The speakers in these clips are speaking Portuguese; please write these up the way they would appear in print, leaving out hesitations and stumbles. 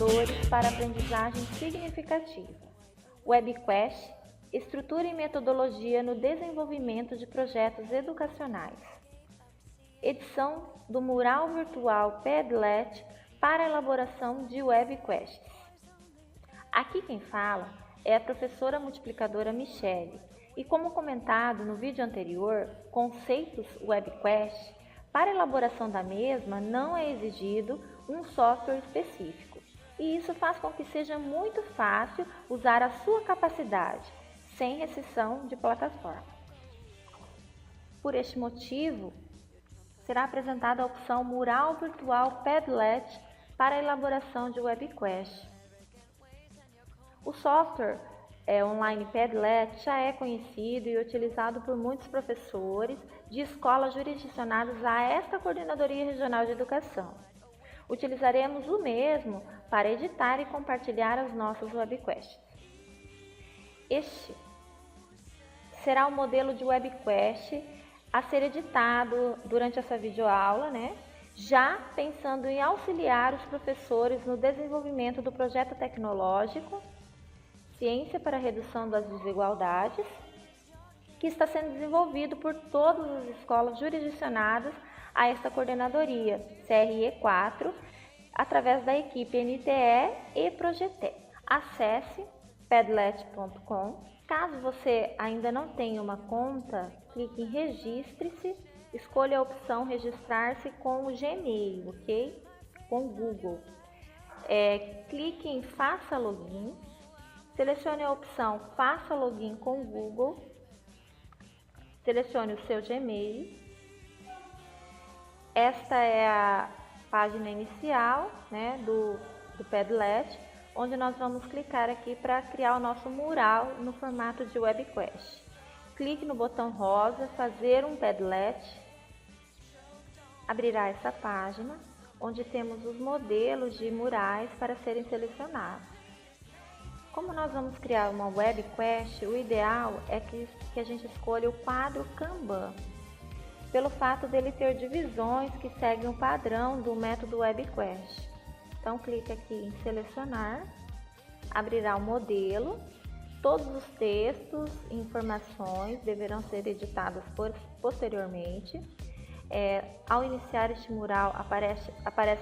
indicadores para aprendizagem significativa. WebQuest, estrutura e metodologia no desenvolvimento de projetos educacionais. Edição do mural virtual Padlet para elaboração de WebQuests. Aqui quem fala é a professora multiplicadora Michele, e como comentado no vídeo anterior, conceitos WebQuest, para a elaboração da mesma não é exigido um software específico, e isso faz com que seja muito fácil usar a sua capacidade, sem restrição de plataforma. Por este motivo, será apresentada a opção Mural Virtual Padlet para a elaboração de WebQuest. O software online Padlet já é conhecido e utilizado por muitos professores de escolas jurisdicionadas a esta Coordenadoria Regional de Educação. Utilizaremos o mesmo para editar e compartilhar as nossas WebQuests. Este será o modelo de WebQuest a ser editado durante essa videoaula, já pensando em auxiliar os professores no desenvolvimento do projeto tecnológico Ciência para a Redução das Desigualdades, que está sendo desenvolvido por todas as escolas jurisdicionadas a esta coordenadoria, CRE4, através da equipe NTE e Projetec. Acesse padlet.com. Caso você ainda não tenha uma conta, clique em Registre-se, escolha a opção Registrar-se com o Gmail, ok? Com o Google. Clique em Faça Login. Selecione a opção Faça Login com o Google, selecione o seu Gmail. Esta é a página inicial do Padlet, onde nós vamos clicar aqui para criar o nosso mural no formato de WebQuest. Clique no botão rosa, Fazer um Padlet, abrirá essa página, onde temos os modelos de murais para serem selecionados. Como nós vamos criar uma WebQuest, o ideal é que a gente escolha o quadro Kanban, pelo fato dele ter divisões que seguem o padrão do método WebQuest. Então, clique aqui em Selecionar, abrirá o modelo, todos os textos e informações deverão ser editados posteriormente. Ao iniciar este mural, aparece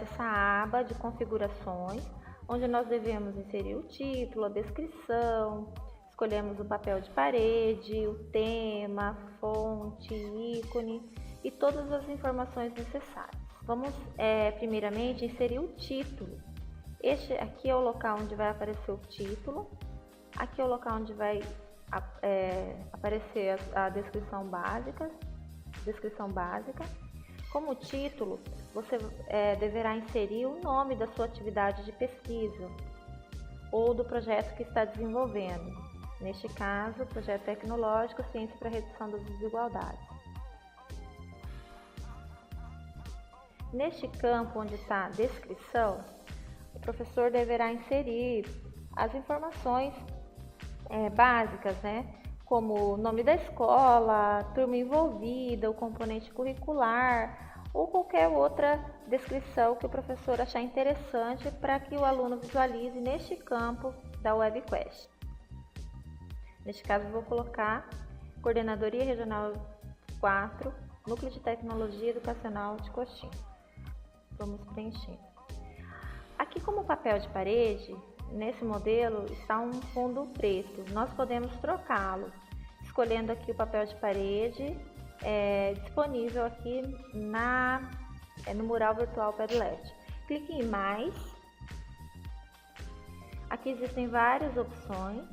essa aba de configurações, onde nós devemos inserir o título, a descrição, escolhemos o papel de parede, o tema, fonte, ícone e todas as informações necessárias. Vamos primeiramente inserir o título. Este aqui é o local onde vai aparecer o título, aqui é o local onde vai aparecer a descrição básica. Como título, você deverá inserir o nome da sua atividade de pesquisa ou do projeto que está desenvolvendo. Neste caso, Projeto Tecnológico Ciência para a Redução das Desigualdades. Neste campo onde está a descrição, o professor deverá inserir as informações básicas, como o nome da escola, turma envolvida, o componente curricular ou qualquer outra descrição que o professor achar interessante para que o aluno visualize neste campo da WebQuest. Neste caso, eu vou colocar Coordenadoria Regional 4, Núcleo de Tecnologia Educacional de Coxim. Vamos preencher. Aqui, como papel de parede, nesse modelo está um fundo preto. Nós podemos trocá-lo, escolhendo aqui o papel de parede disponível aqui no mural virtual Padlet. Clique em Mais. Aqui existem várias opções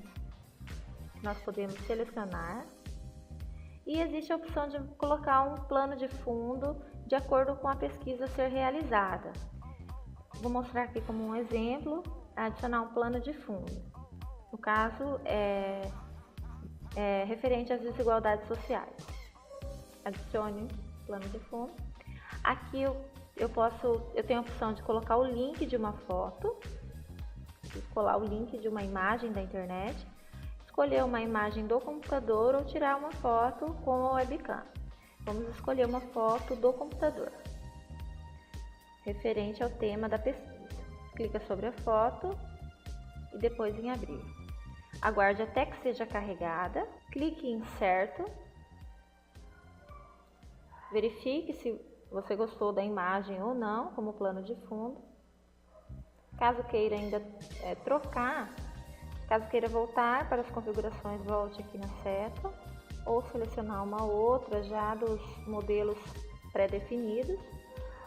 que nós podemos selecionar. E existe a opção de colocar um plano de fundo de acordo com a pesquisa a ser realizada. Vou mostrar aqui como um exemplo, adicionar um plano de fundo. No caso, referente às desigualdades sociais. Adicione plano de fundo. Aqui eu tenho a opção de colocar o link de uma foto, colar o link de uma imagem da internet, escolher uma imagem do computador ou tirar uma foto com a webcam. Vamos escolher uma foto do computador, referente ao tema da pesquisa. clica sobre a foto e depois em abrir. Aguarde até que seja carregada, clique em certo, verifique se você gostou da imagem ou não, como plano de fundo. Caso queira ainda trocar, caso queira voltar para as configurações, volte aqui na seta ou selecionar uma outra já dos modelos pré-definidos.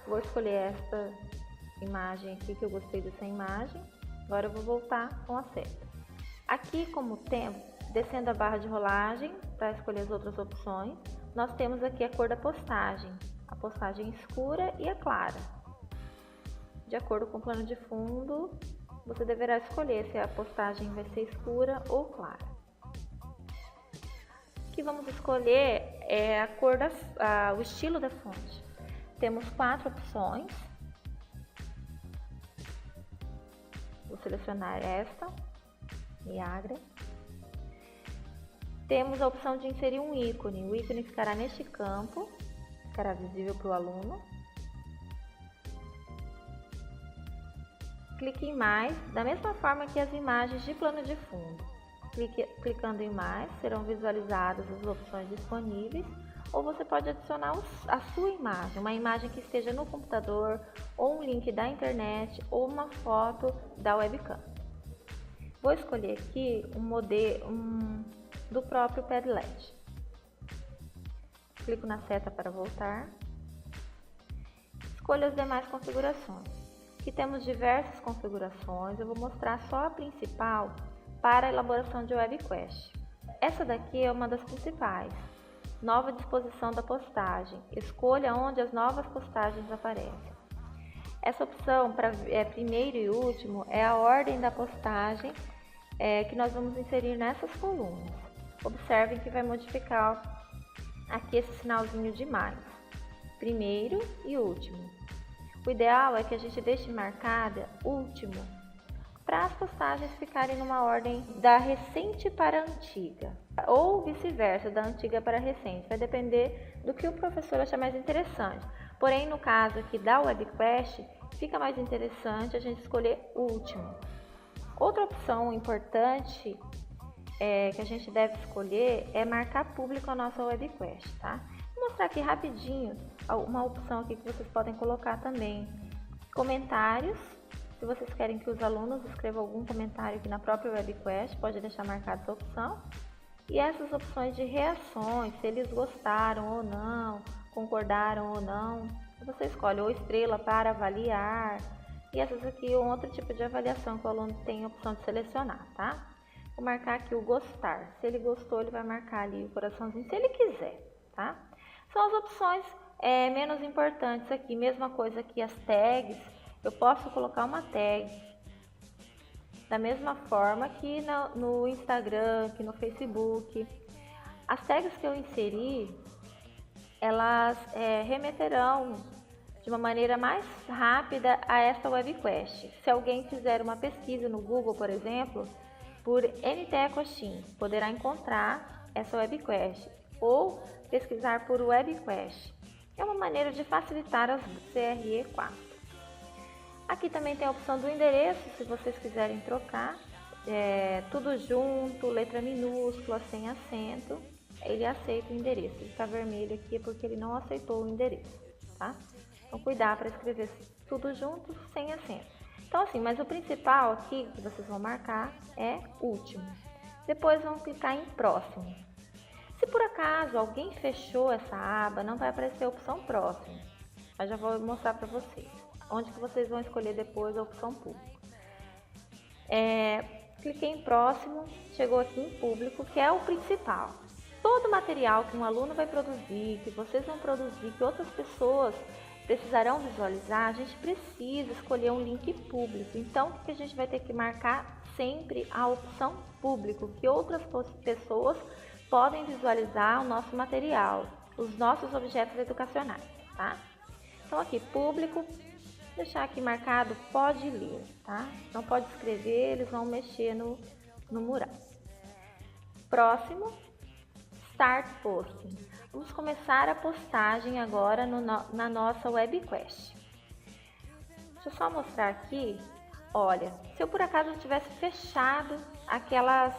Vou escolher esta imagem aqui, que eu gostei dessa imagem. Agora eu vou voltar com a seta. Aqui, como tempo, descendo a barra de rolagem para escolher as outras opções, nós temos aqui a cor da postagem, a postagem escura e a clara. De acordo com o plano de fundo, você deverá escolher se a postagem vai ser escura ou clara. Aqui vamos escolher a cor o estilo da fonte. Temos 4 opções. Vou selecionar esta, Niagara. Temos a opção de inserir um ícone. O ícone ficará neste campo, ficará visível para o aluno. Clique em mais, da mesma forma que as imagens de plano de fundo. Clicando em mais, serão visualizadas as opções disponíveis, ou você pode adicionar a sua imagem, uma imagem que esteja no computador, ou um link da internet, ou uma foto da webcam. Vou escolher aqui um modelo do próprio Padlet. Clico na seta para voltar. Escolha as demais configurações. Aqui temos diversas configurações, eu vou mostrar só a principal para a elaboração de webquest. Essa daqui é uma das principais. Nova disposição da postagem. Escolha onde as novas postagens aparecem. Essa opção para primeiro e último é a ordem da postagem que nós vamos inserir nessas colunas. Observem que vai modificar aqui esse sinalzinho de mais. Primeiro e último. O ideal é que a gente deixe marcada último, para as postagens ficarem numa ordem da recente para a antiga, ou vice-versa, da antiga para a recente. Vai depender do que o professor achar mais interessante. Porém, no caso aqui da webquest, fica mais interessante a gente escolher último. Outra opção importante que a gente deve escolher é marcar público a nossa webquest, tá? Vou mostrar aqui rapidinho uma opção aqui que vocês podem colocar também. Comentários, se vocês querem que os alunos escrevam algum comentário aqui na própria webquest, pode deixar marcada essa opção. E essas opções de reações, se eles gostaram ou não, concordaram ou não, você escolhe ou estrela para avaliar. E essas aqui é um outro tipo de avaliação que o aluno tem a opção de selecionar, tá? Vou marcar aqui o gostar. Se ele gostou, ele vai marcar ali o coraçãozinho, se ele quiser, tá? São as opções menos importantes aqui. Mesma coisa que as tags, eu posso colocar uma tag da mesma forma que no Instagram, que no Facebook. As tags que eu inseri, elas remeterão de uma maneira mais rápida a esta webquest. Se alguém fizer uma pesquisa no Google, por exemplo, por NTE Coxim, poderá encontrar essa webquest, ou pesquisar por webquest. É uma maneira de facilitar as CRE4. Aqui também tem a opção do endereço, se vocês quiserem trocar, tudo junto, letra minúscula, sem acento, ele aceita o endereço. Ele está vermelho aqui porque ele não aceitou o endereço, tá? Então, cuidar para escrever tudo junto, sem acento. Então, assim, mas o principal aqui que vocês vão marcar é último. Depois vão clicar em próximo. Se por acaso alguém fechou essa aba, não vai aparecer a opção próximo. Eu já vou mostrar para vocês. Onde que vocês vão escolher depois a opção público. Cliquei em próximo, chegou aqui em público, que é o principal. Todo material que um aluno vai produzir, que vocês vão produzir, que outras pessoas precisarão visualizar, a gente precisa escolher um link público. Então, o que a gente vai ter que marcar sempre a opção público, que outras pessoas podem visualizar o nosso material, os nossos objetos educacionais, tá? Então, aqui, público, deixar aqui marcado, pode ler, tá? Não pode escrever, eles vão mexer no mural. Próximo, Start Posting. Vamos começar a postagem agora na nossa webquest. Deixa eu só mostrar aqui Olha, se eu por acaso tivesse fechado aquelas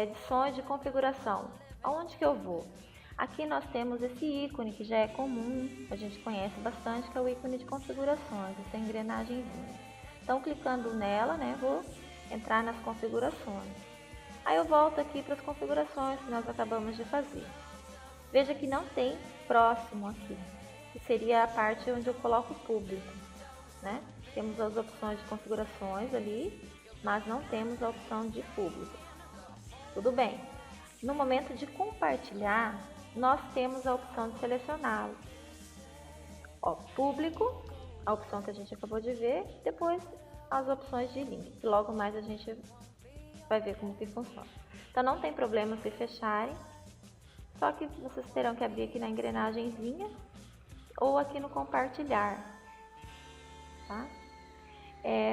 edições de configuração, aonde que eu vou? Aqui nós temos esse ícone que já é comum, a gente conhece bastante, que é o ícone de configurações, essa engrenagemzinha. Então, clicando nela, né, vou entrar nas configurações. Aí eu volto aqui para as configurações que nós acabamos de fazer. Veja que não tem próximo aqui, que seria a parte onde eu coloco público, né? Temos as opções de configurações ali, mas não temos a opção de público. Tudo bem. No momento de compartilhar, nós temos a opção de selecioná-lo. Público, a opção que a gente acabou de ver, depois as opções de link, que logo mais a gente vai ver como que funciona. Então não tem problema se fecharem, só que vocês terão que abrir aqui na engrenagemzinha ou aqui no compartilhar, tá?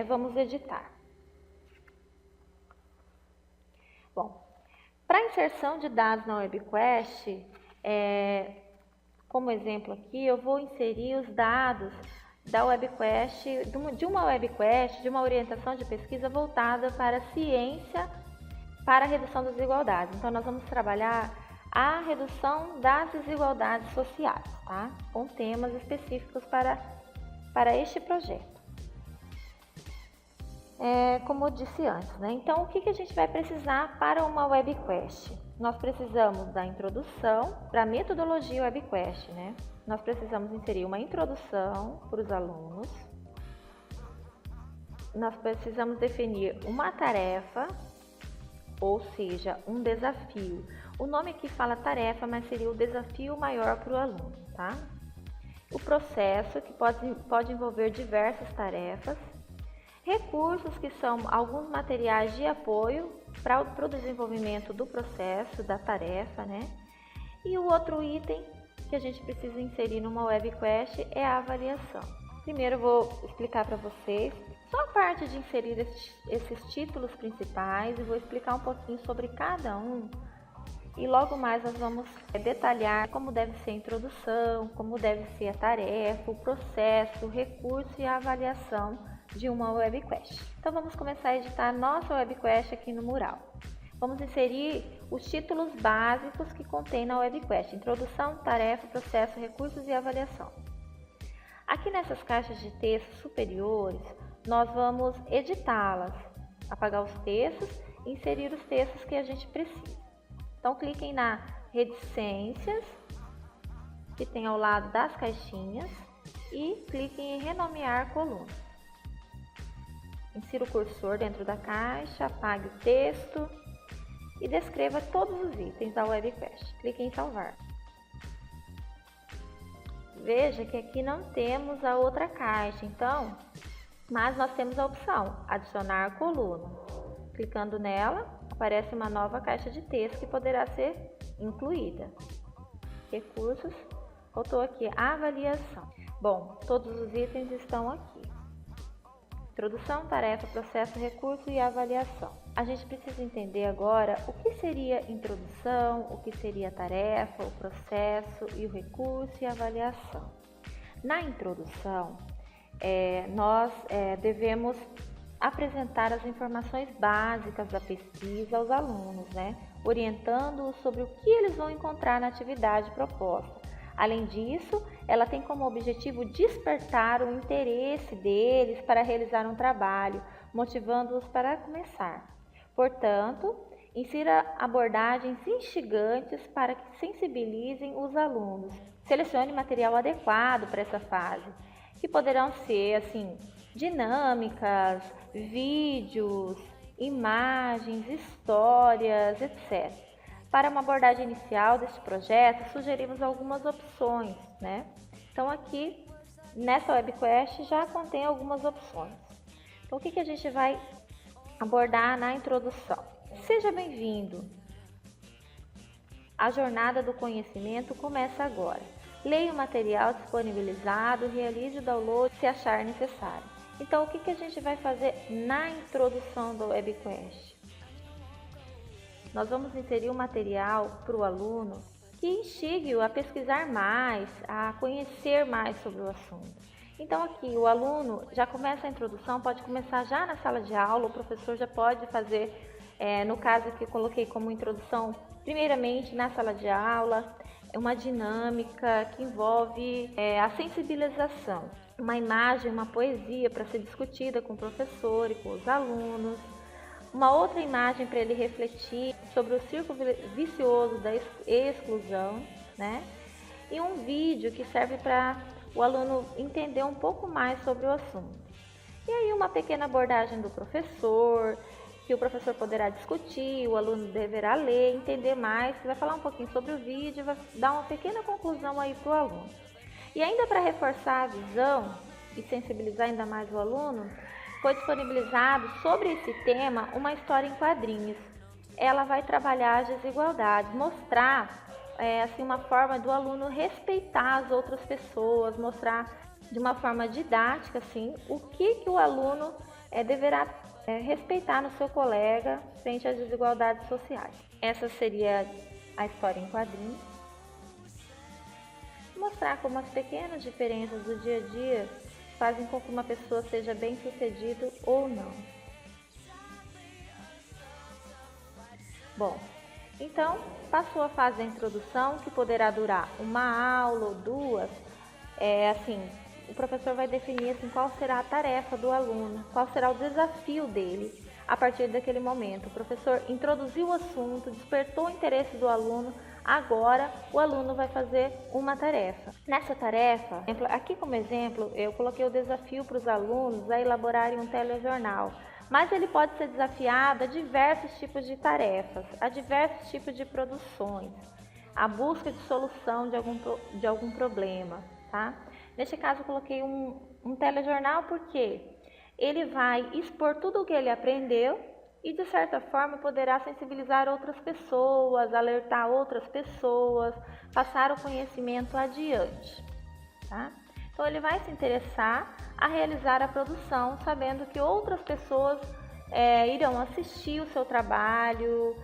Vamos editar. Bom, para inserção de dados na WebQuest, como exemplo aqui, eu vou inserir os dados da WebQuest, de uma WebQuest, de uma orientação de pesquisa voltada para a ciência, para a redução das desigualdades. Então, nós vamos trabalhar a redução das desigualdades sociais, tá? Com temas específicos para este projeto. Como eu disse antes, né? Então, o que a gente vai precisar para uma WebQuest? Nós precisamos da introdução para a metodologia WebQuest, né? Nós precisamos inserir uma introdução para os alunos. Nós precisamos definir uma tarefa, ou seja, um desafio. O nome aqui fala tarefa, mas seria o desafio maior para o aluno, tá? O processo, que pode envolver diversas tarefas. Recursos, que são alguns materiais de apoio para o desenvolvimento do processo, da tarefa, né? E o outro item que a gente precisa inserir numa WebQuest é a avaliação. Primeiro eu vou explicar para vocês só a parte de inserir esses títulos principais e vou explicar um pouquinho sobre cada um. E logo mais nós vamos detalhar como deve ser a introdução, como deve ser a tarefa, o processo, o recurso e a avaliação de uma WebQuest. Então vamos começar a editar nossa WebQuest aqui no mural. Vamos inserir os títulos básicos que contém na WebQuest: introdução, tarefa, processo, recursos e avaliação. Aqui nessas caixas de texto superiores, nós vamos editá-las, apagar os textos e inserir os textos que a gente precisa. Então cliquem na reticências, que tem ao lado das caixinhas, e cliquem em renomear coluna. Insira o cursor dentro da caixa, apague o texto e descreva todos os itens da WebQuest. Clique em salvar. Veja que aqui não temos a outra caixa, mas nós temos a opção adicionar coluna. Clicando nela, aparece uma nova caixa de texto que poderá ser incluída. Recursos, faltou aqui avaliação. Bom, todos os itens estão aqui. Introdução, tarefa, processo, recurso e avaliação. A gente precisa entender agora o que seria introdução, o que seria a tarefa, o processo e o recurso e a avaliação. Na introdução, nós devemos apresentar as informações básicas da pesquisa aos alunos, né? Orientando-os sobre o que eles vão encontrar na atividade proposta. Além disso, ela tem como objetivo despertar o interesse deles para realizar um trabalho, motivando-os para começar. Portanto, insira abordagens instigantes para que sensibilizem os alunos. Selecione material adequado para essa fase, que poderão ser dinâmicas, vídeos, imagens, histórias, etc. Para uma abordagem inicial deste projeto, sugerimos algumas opções, né? Então aqui, nessa WebQuest, já contém algumas opções. Então o que a gente vai abordar na introdução? Seja bem-vindo! A jornada do conhecimento começa agora. Leia o material disponibilizado, realize o download se achar necessário. Então o que a gente vai fazer na introdução do WebQuest? Nós vamos inserir um material para o aluno que instigue-o a pesquisar mais, a conhecer mais sobre o assunto. Então aqui o aluno já começa a introdução, pode começar já na sala de aula, o professor já pode fazer, no caso que eu coloquei como introdução, primeiramente na sala de aula, uma dinâmica que envolve a sensibilização, uma imagem, uma poesia para ser discutida com o professor e com os alunos, uma outra imagem para ele refletir sobre o círculo vicioso da exclusão, né? E um vídeo que serve para o aluno entender um pouco mais sobre o assunto. E aí uma pequena abordagem do professor, que o professor poderá discutir, o aluno deverá ler, entender mais, vai falar um pouquinho sobre o vídeo, vai dar uma pequena conclusão aí para o aluno. E ainda para reforçar a visão e sensibilizar ainda mais o aluno, foi disponibilizado sobre esse tema uma história em quadrinhos. Ela vai trabalhar as desigualdades, mostrar assim, uma forma do aluno respeitar as outras pessoas, mostrar de uma forma didática assim, o que o aluno deverá respeitar no seu colega frente às desigualdades sociais. Essa seria a história em quadrinhos. Mostrar como as pequenas diferenças do dia a dia fazem com que uma pessoa seja bem-sucedida ou não. Bom, então passou a fase da introdução, que poderá durar uma aula ou duas. Assim, o professor vai definir assim, qual será a tarefa do aluno, qual será o desafio dele a partir daquele momento. O professor introduziu o assunto, despertou o interesse do aluno, agora o aluno vai fazer uma tarefa. Nessa tarefa, aqui como exemplo, eu coloquei o desafio para os alunos a elaborarem um telejornal, mas ele pode ser desafiado a diversos tipos de tarefas, a diversos tipos de produções, a busca de solução de algum problema, tá? Neste caso, eu coloquei um telejornal porque ele vai expor tudo o que ele aprendeu e, de certa forma, poderá sensibilizar outras pessoas, alertar outras pessoas, passar o conhecimento adiante, tá? Então, ele vai se interessar a realizar a produção, sabendo que outras pessoas irão assistir o seu trabalho,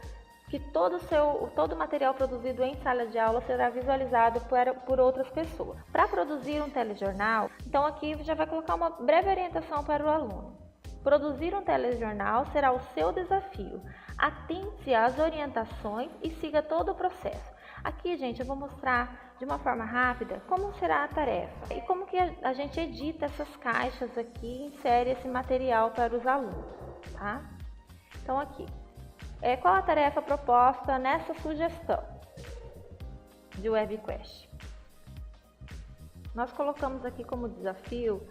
que todo o material produzido em sala de aula será visualizado por outras pessoas. Para produzir um telejornal, então aqui já vai colocar uma breve orientação para o aluno. Produzir um telejornal será o seu desafio. Atente-se às orientações e siga todo o processo. Aqui, gente, eu vou mostrar de uma forma rápida como será a tarefa e como que a gente edita essas caixas aqui e insere esse material para os alunos, tá? Então, aqui. Qual a tarefa proposta nessa sugestão de WebQuest? Nós colocamos aqui como desafio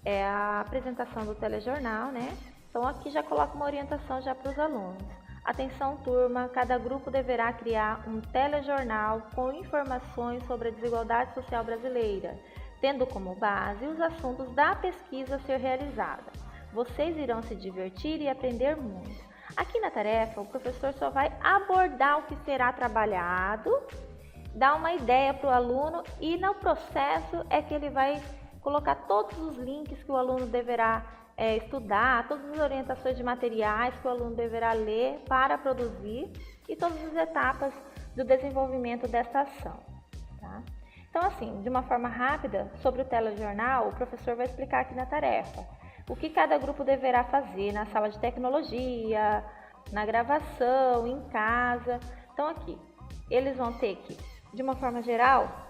a apresentação do telejornal, né? Então aqui já coloca uma orientação já para os alunos. Atenção turma, cada grupo deverá criar um telejornal com informações sobre a desigualdade social brasileira, tendo como base os assuntos da pesquisa a ser realizada. Vocês irão se divertir e aprender muito. Aqui na tarefa, o professor só vai abordar o que será trabalhado, dar uma ideia para o aluno e no processo é que ele vai colocar todos os links que o aluno deverá estudar, todas as orientações de materiais que o aluno deverá ler para produzir e todas as etapas do desenvolvimento dessa ação, tá? Então, assim, de uma forma rápida, sobre o telejornal, o professor vai explicar aqui na tarefa o que cada grupo deverá fazer na sala de tecnologia, na gravação, em casa. Então aqui, eles vão ter que, de uma forma geral,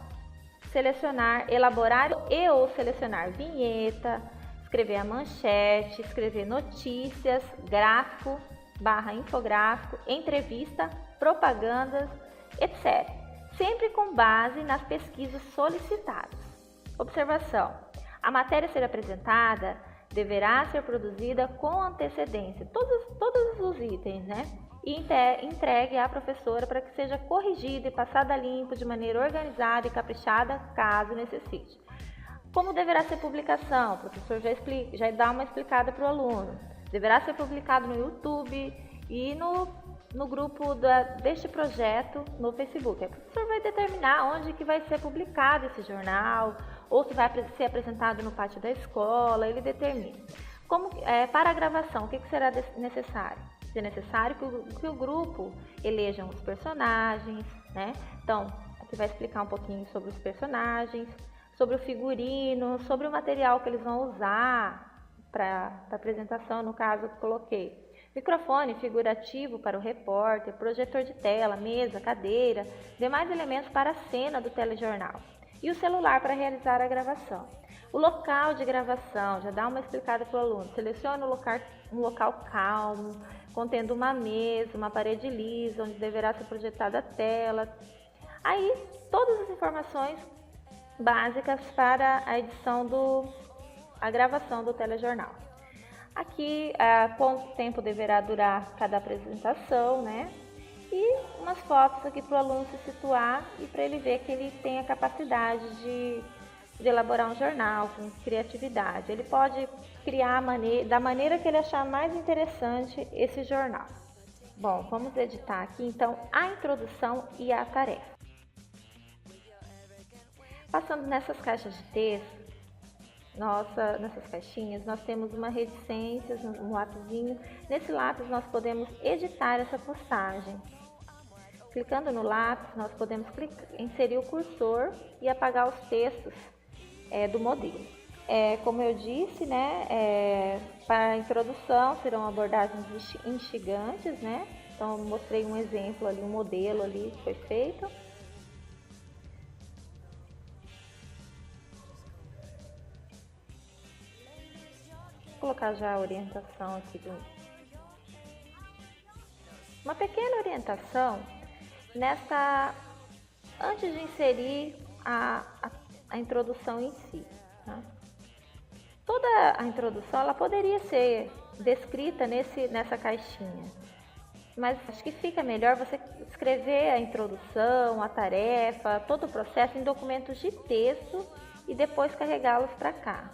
selecionar, elaborar ou selecionar vinheta, escrever a manchete, escrever notícias, gráfico, infográfico, entrevista, propagandas, etc. Sempre com base nas pesquisas solicitadas. Observação: a matéria a ser apresentada deverá ser produzida com antecedência, todos os itens, né? E entregue à professora para que seja corrigida e passada a limpo de maneira organizada e caprichada, caso necessite. Como deverá ser publicação? O professor já dá uma explicada para o aluno. Deverá ser publicado no YouTube e no grupo deste projeto no Facebook. O professor vai determinar onde que vai ser publicado esse jornal, ou se vai ser apresentado no pátio da escola, ele determina. Para a gravação, o que será necessário? É necessário que o grupo elejam os personagens, né? Então, aqui vai explicar um pouquinho sobre os personagens, sobre o figurino, sobre o material que eles vão usar para a apresentação. No caso, eu coloquei microfone figurativo para o repórter, projetor de tela, mesa, cadeira, demais elementos para a cena do telejornal e o celular para realizar a gravação. O local de gravação, já dá uma explicada para o aluno. Selecione um local calmo, contendo uma mesa, uma parede lisa, onde deverá ser projetada a tela. Aí, todas as informações básicas para a a gravação do telejornal. Aqui, quanto tempo deverá durar cada apresentação, né? E umas fotos aqui para o aluno se situar e para ele ver que ele tem a capacidade de elaborar um jornal com criatividade. Ele pode criar da maneira que ele achar mais interessante esse jornal. Bom, vamos editar aqui então a introdução e a tarefa. Passando nessas caixas de texto, nessas caixinhas, nós temos uma reticência, um lapisinho. Nesse lápis nós podemos editar essa postagem. Clicando no lápis, nós podemos inserir o cursor e apagar os textos do modelo. Como eu disse, né, para a introdução serão abordagens instigantes, né? Então eu mostrei um exemplo ali, um modelo ali que foi feito. Vou colocar já a orientação aqui uma pequena orientação antes de inserir a introdução em si. Tá? Toda a introdução ela poderia ser descrita nessa caixinha, mas acho que fica melhor você escrever a introdução, a tarefa, todo o processo em documentos de texto e depois carregá-los para cá.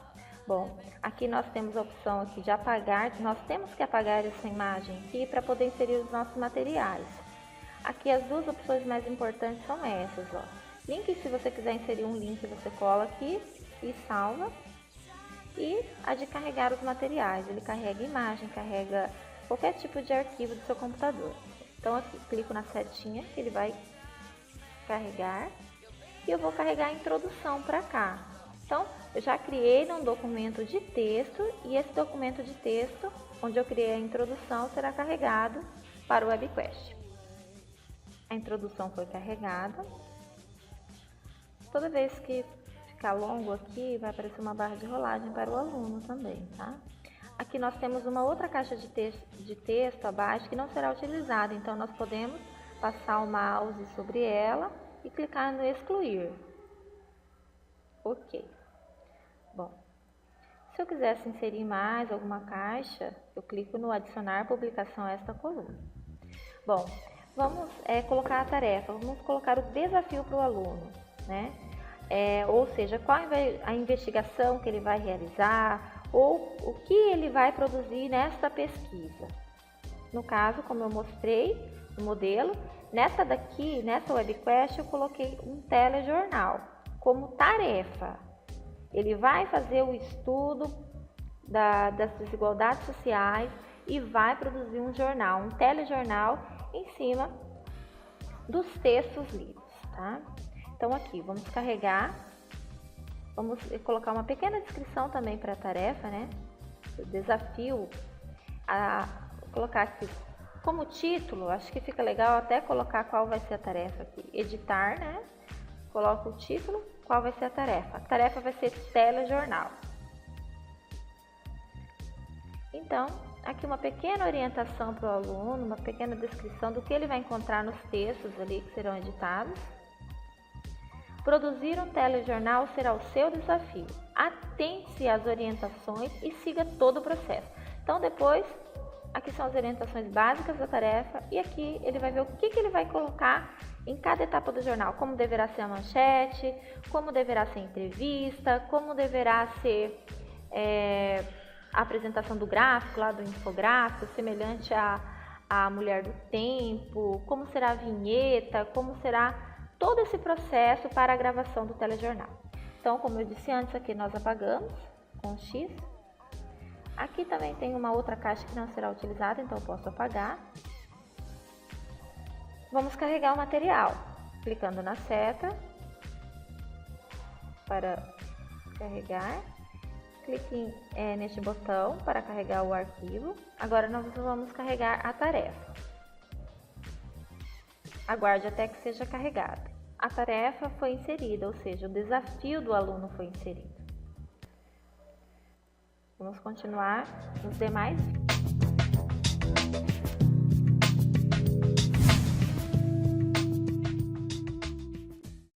Bom, aqui nós temos a opção aqui de apagar, nós temos que apagar essa imagem aqui para poder inserir os nossos materiais. Aqui as duas opções mais importantes são essas, ó. Link, se você quiser inserir um link, você cola aqui e salva. E a de carregar os materiais, ele carrega imagem, carrega qualquer tipo de arquivo do seu computador. Então aqui, clico na setinha, ele vai carregar e eu vou carregar a introdução para cá. Então, eu já criei um documento de texto e esse documento de texto, onde eu criei a introdução, será carregado para o WebQuest. A introdução foi carregada. Toda vez que ficar longo aqui, vai aparecer uma barra de rolagem para o aluno também, tá? Aqui nós temos uma outra caixa de texto abaixo que não será utilizada, então nós podemos passar o mouse sobre ela e clicar no excluir. Ok. Bom, se eu quisesse inserir mais alguma caixa, eu clico no adicionar publicação a esta coluna. Bom, vamos colocar a tarefa, vamos colocar o desafio para o aluno, né? Ou seja, qual a investigação que ele vai realizar ou o que ele vai produzir nesta pesquisa. No caso, como eu mostrei no modelo, nessa WebQuest eu coloquei um telejornal como tarefa. Ele vai fazer o estudo das desigualdades sociais e vai produzir um jornal, um telejornal em cima dos textos lidos, tá? Então aqui, vamos carregar, vamos colocar uma pequena descrição também para a tarefa, né? O desafio, colocar aqui como título, acho que fica legal até colocar qual vai ser a tarefa aqui. Editar, né? Coloco o título, qual vai ser a tarefa. A tarefa vai ser telejornal. Então, aqui uma pequena orientação para o aluno, uma pequena descrição do que ele vai encontrar nos textos ali que serão editados. Produzir um telejornal será o seu desafio. Atente-se às orientações e siga todo o processo. Então, depois, aqui são as orientações básicas da tarefa e aqui ele vai ver o que ele vai colocar em cada etapa do jornal. Como deverá ser a manchete, como deverá ser a entrevista, como deverá ser a apresentação do gráfico, lá do infográfico, semelhante à Mulher do Tempo, como será a vinheta, como será todo esse processo para a gravação do telejornal. Então, como eu disse antes, aqui nós apagamos com X. Aqui também tem uma outra caixa que não será utilizada, então eu posso apagar. Vamos carregar o material, clicando na seta para carregar. Clique neste botão para carregar o arquivo. Agora nós vamos carregar a tarefa. Aguarde até que seja carregada. A tarefa foi inserida, ou seja, o desafio do aluno foi inserido. Vamos continuar nos demais.